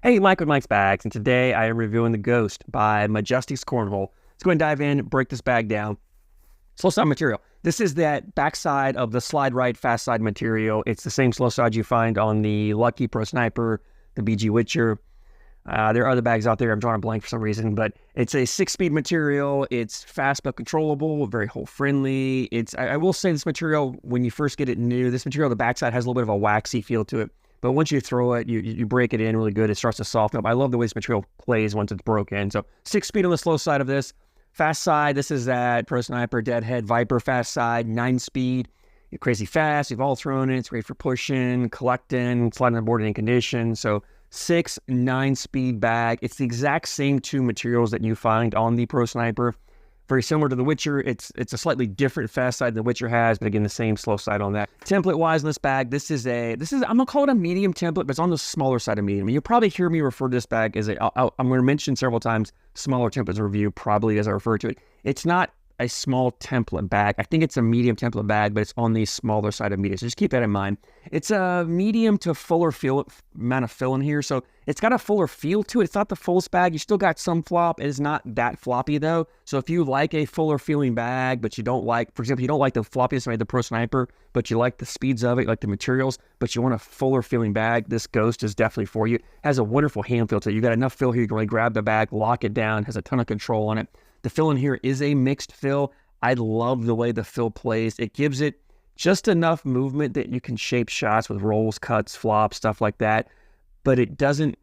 Hey, Mike with Mike's Bags, and today I am reviewing the Ghost by Myjestix Cornhole. Let's go ahead and dive in, break this bag down. Slow side material. This is that backside of the slide right, fast side material. It's the same slow side you find on the Lucky Pro Sniper, the BG Witcher. There are other bags out there. I'm drawing a blank for some reason, but it's a 6-speed material. It's fast but controllable, very hole friendly. I will say this material, when you first get it new, this material, the backside has a little bit of a waxy feel to it. But once you throw it, you break it in really good. It starts to soften up. I love the way this material plays once it's broken. So 6-speed on the slow side of this. Fast side, this is that Pro Sniper, Deadhead, Viper fast side, 9-speed. You're crazy fast. You've all thrown it. It's great for pushing, collecting, sliding on board in any condition. So 6, 9-speed bag. It's the exact same two materials that you find on the Pro Sniper. Very similar to the Witcher. It's a slightly different fast side than the Witcher has, but again, the same slow side on that. Template-wise in this bag, this is I'm gonna call it a medium template, but it's on the smaller side of medium. You'll probably hear me refer to this bag as I'm gonna mention several times smaller templates review, probably as I refer to it. It's not a small template bag. I think it's a medium template bag, but it's on the smaller side of medium. So just keep that in mind. It's a medium to fuller amount of fill in here. So it's got a fuller feel to it. It's not the fullest bag. You still got some flop. It is not that floppy though. So if you like a fuller feeling bag, but you don't like, for example, you don't like the floppiness of the Pro Sniper, but you like the speeds of it, you like the materials, but you want a fuller feeling bag, this Ghost is definitely for you. It has a wonderful hand feel to it. You got enough fill here. You can really grab the bag, lock it down, has a ton of control on it. The fill in here is a mixed fill. I love the way the fill plays. It gives it just enough movement that you can shape shots with rolls, cuts, flops, stuff like that. But it doesn't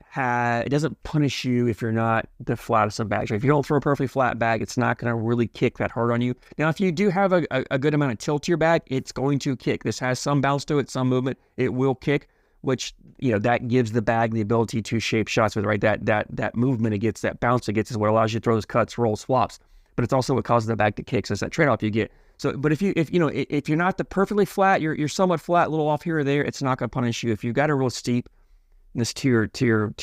punish you if you're not the flattest of bags. If you don't throw a perfectly flat bag, it's not going to really kick that hard on you. Now, if you do have a good amount of tilt to your bag, it's going to kick. This has some bounce to it, some movement. It will kick, which, you know, that gives the bag the ability to shape shots with, right? That movement it gets, that bounce it gets is what allows you to throw those cuts, rolls, flops. But it's also what causes the bag to kick. So it's that trade-off you get. So, but if you're not the perfectly flat, you're somewhat flat, a little off here or there, it's not going to punish you. If you've got a real steep to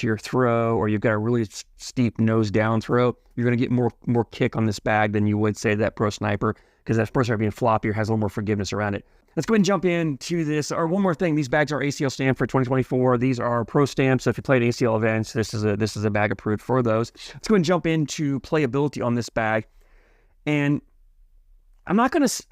your throw, or you've got a really steep nose down throw, you're going to get more kick on this bag than you would say that Pro Sniper, because that Pro Sniper being floppier has a little more forgiveness around it. Let's go ahead and jump into this. Or one more thing, these bags are ACL stamped for 2024. These are pro stamps. So if you played ACL events, this is a bag approved for those. Let's go ahead and jump into playability on this bag. And I'm not gonna say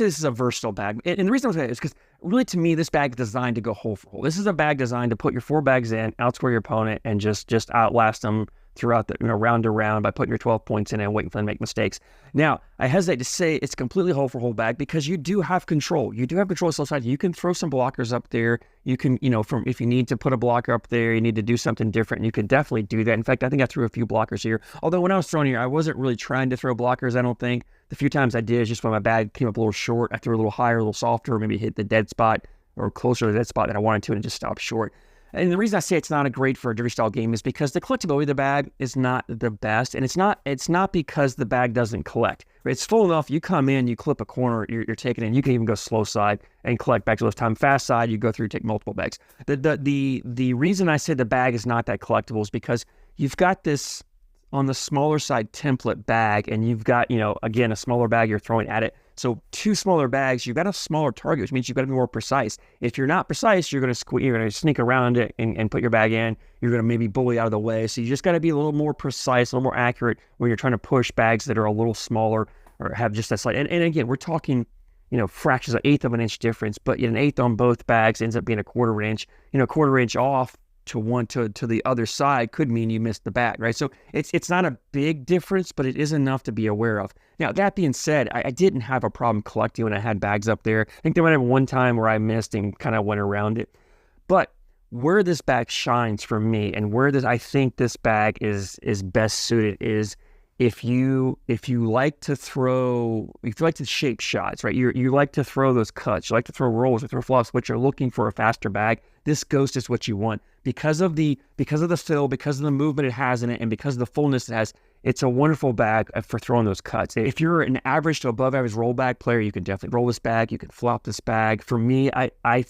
this is a versatile bag. And the reason I'm saying it is because really, to me, this bag is designed to go hole for hole. This is a bag designed to put your 4 bags in, outscore your opponent, and just outlast them throughout the round to round by putting your 12 points in and waiting for them to make mistakes. Now, I hesitate to say it's completely hole for hole bag because you do have control. You do have control of the side. You can throw some blockers up there. You can, if you need to put a blocker up there, you need to do something different, you could definitely do that. In fact, I think I threw a few blockers here. Although when I was throwing here, I wasn't really trying to throw blockers, I don't think. The few times I did is just when my bag came up a little short, I threw a little higher, a little softer, or maybe hit the dead spot or closer to the dead spot that I wanted to and just stopped short. And the reason I say it's not a great for a derby style game is because the collectability of the bag is not the best. And it's not because the bag doesn't collect. It's full enough. You come in, you clip a corner, you're taking it in. You can even go slow side and collect bags all the time. Fast side, you go through, take multiple bags. The reason I say the bag is not that collectible is because you've got this on the smaller side template bag, and you've got, again, a smaller bag you're throwing at it. So 2 smaller bags, you've got a smaller target, which means you've got to be more precise. If you're not precise, you're going to sneak around it and put your bag in. You're going to maybe bully out of the way. So you just got to be a little more precise, a little more accurate when you're trying to push bags that are a little smaller or have just that slight. And again, we're talking, fractions, 1/8 of an inch difference, but an 1/8 on both bags ends up being a 1/4 inch. A 1/4 inch off to one to the other side could mean you missed the bag, right? So it's not a big difference, but it is enough to be aware of. Now, that being said, I didn't have a problem collecting when I had bags up there. I think there might have been one time where I missed and kind of went around it. But where this bag shines for me, and where I think this bag is best suited, is if you like to shape shots, right? You like to throw those cuts, you like to throw rolls, or throw flops, but you're looking for a faster bag. This Ghost is what you want because of the fill, because of the movement it has in it, and because of the fullness it has. It's a wonderful bag for throwing those cuts. If you're an average to above average roll bag player, you can definitely roll this bag. You can flop this bag. For me, I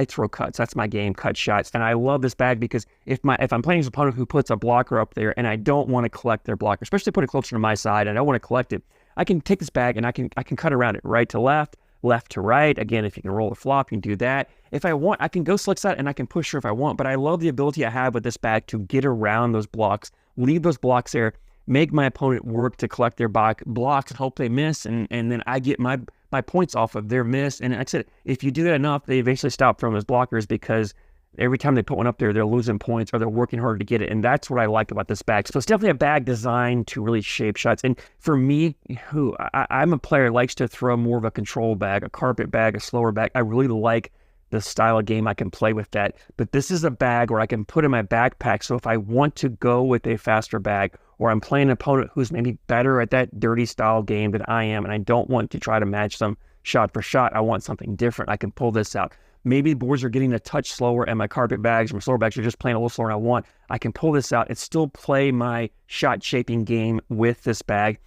throw cuts. That's my game, cut shots. And I love this bag because if I'm playing as an opponent who puts a blocker up there and I don't want to collect their blocker, especially put it closer to my side and I don't want to collect it, I can take this bag and I can cut around it, right to left, left to right. Again, if you can roll or flop, you can do that. If I want, I can go select side and I can push her if I want, but I love the ability I have with this bag to get around those blocks, leave those blocks there, make my opponent work to collect their blocks and hope they miss, and then I get my points off of their miss. And like I said, if you do that enough, they eventually stop throwing those blockers because every time they put one up there, they're losing points or they're working harder to get it. And that's what I like about this bag. So it's definitely a bag designed to really shape shots. And for me, I'm a player who likes to throw more of a control bag, a carpet bag, a slower bag. I really like the style of game I can play with that. But this is a bag where I can put in my backpack. So if I want to go with a faster bag, or I'm playing an opponent who's maybe better at that dirty style game than I am, and I don't want to try to match them shot for shot, I want something different, I can pull this out. Maybe boards are getting a touch slower and my carpet bags or my slower bags are just playing a little slower and I can pull this out and still play my shot shaping game with this bag.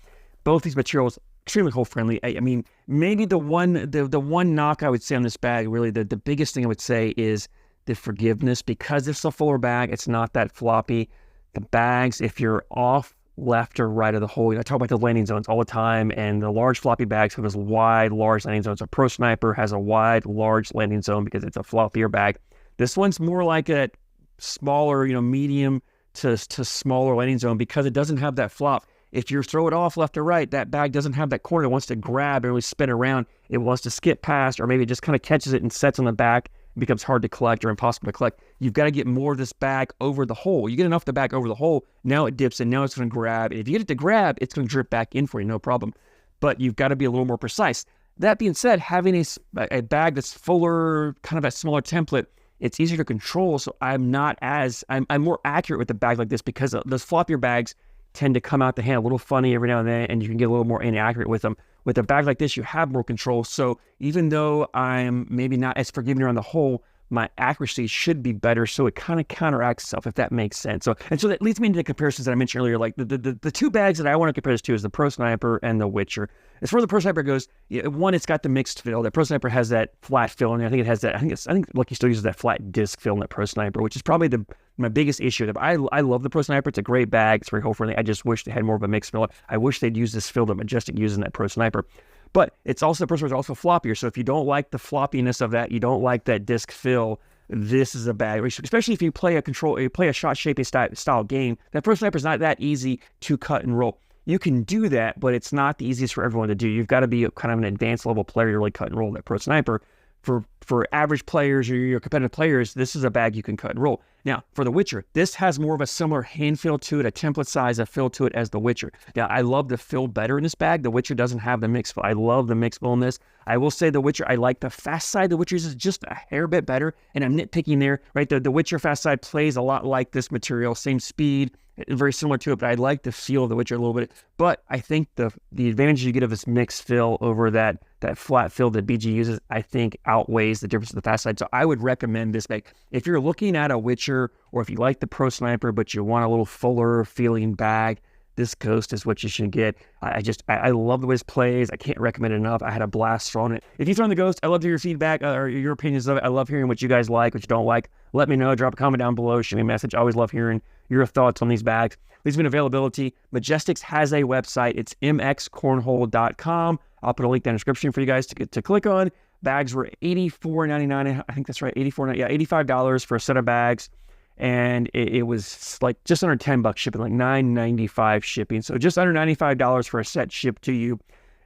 Both these materials, extremely hole friendly. I mean, maybe the one knock I would say on this bag, really the biggest thing I would say is the forgiveness. Because it's a fuller bag, it's not that floppy. The bags, if you're off left or right of the hole, I talk about the landing zones all the time, and the large floppy bags have this wide, large landing zones. A Pro Sniper has a wide, large landing zone because it's a floppier bag. This one's more like a smaller, medium to smaller landing zone because it doesn't have that flop. If you throw it off left or right, that bag doesn't have that corner. It wants to grab and really spin around. It wants to skip past, or maybe it just kind of catches it and sets on the back. It becomes hard to collect or impossible to collect. You've got to get more of this bag over the hole. You get enough of the bag over the hole, now it dips and now it's going to grab. And if you get it to grab, it's going to drip back in for you, no problem. But you've got to be a little more precise. That being said, having a bag that's fuller, kind of a smaller template, it's easier to control. So I'm more accurate with a bag like this because those floppier bags tend to come out the hand a little funny every now and then, and you can get a little more inaccurate with them. With a bag like this, you have more control. So even though I'm maybe not as forgiving around the hole, my accuracy should be better. So it kind of counteracts itself, if that makes sense. So that leads me into the comparisons that I mentioned earlier. Like the two bags that I want to compare this to is the Pro Sniper and the Witcher. As far as the Pro Sniper goes, one, it's got the mixed fill. The Pro Sniper has that flat fill, and I think it has that. I think Lucky still uses that flat disc fill in that Pro Sniper, which is probably my biggest issue. I love the Pro Sniper. It's a great bag. It's very hole friendly. I just wish they had more of a mixed fill. I wish they'd use this fill that Myjestix uses in that Pro Sniper. But it's also, the Pro Sniper is also floppier. So if you don't like the floppiness of that, you don't like that disc fill, this is a bag, especially if you play a shot shaping style game. That Pro Sniper is not that easy to cut and roll. You can do that, but it's not the easiest for everyone to do. You've got to be kind of an advanced level player to really cut and roll that Pro Sniper. For average players or your competitive players, this is a bag you can cut and roll. Now, for the Witcher, this has more of a similar hand feel to it, a template size, a fill to it as the Witcher. Now, I love the fill better in this bag. The Witcher doesn't have the mix fill. I love the mix fill in this. I will say the Witcher, I like the fast side. The Witcher's is just a hair bit better, and I'm nitpicking there, right? The Witcher fast side plays a lot like this material, same speed, very similar to it, but I like the feel of the Witcher a little bit. But I think the advantage you get of this mixed fill over that flat fill that BG uses, I think outweighs the difference of the fast side. So I would recommend this bag. If you're looking at a Witcher, or if you like the Pro Sniper, but you want a little fuller feeling bag, this Ghost is what you should get. I love the way this plays. I can't recommend it enough. I had a blast throwing it. If you throw in the Ghost, I love to hear your feedback or your opinions of it. I love hearing what you guys like, what you don't like. Let me know. Drop a comment down below. Shoot me a message. I always love hearing your thoughts on these bags. Leads me to availability. Myjestix has a website. It's MikesCornhole.com. I'll put a link down in the description for you guys to click on. Bags were $84.99. I think that's right. $85 for a set of bags. And it was like just under $10 shipping, like $9.95 shipping. So just under $95 for a set shipped to you.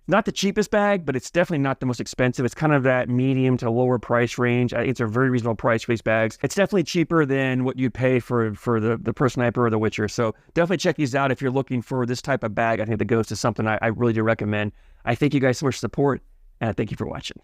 Not the cheapest bag, but it's definitely not the most expensive. It's kind of that medium to lower price range. I think it's a very reasonable price for these bags. It's definitely cheaper than what you'd pay for the Pro Sniper or the Witcher. So definitely check these out if you're looking for this type of bag. I think the Ghost is something I really do recommend. I thank you guys so much for support, and I thank you for watching.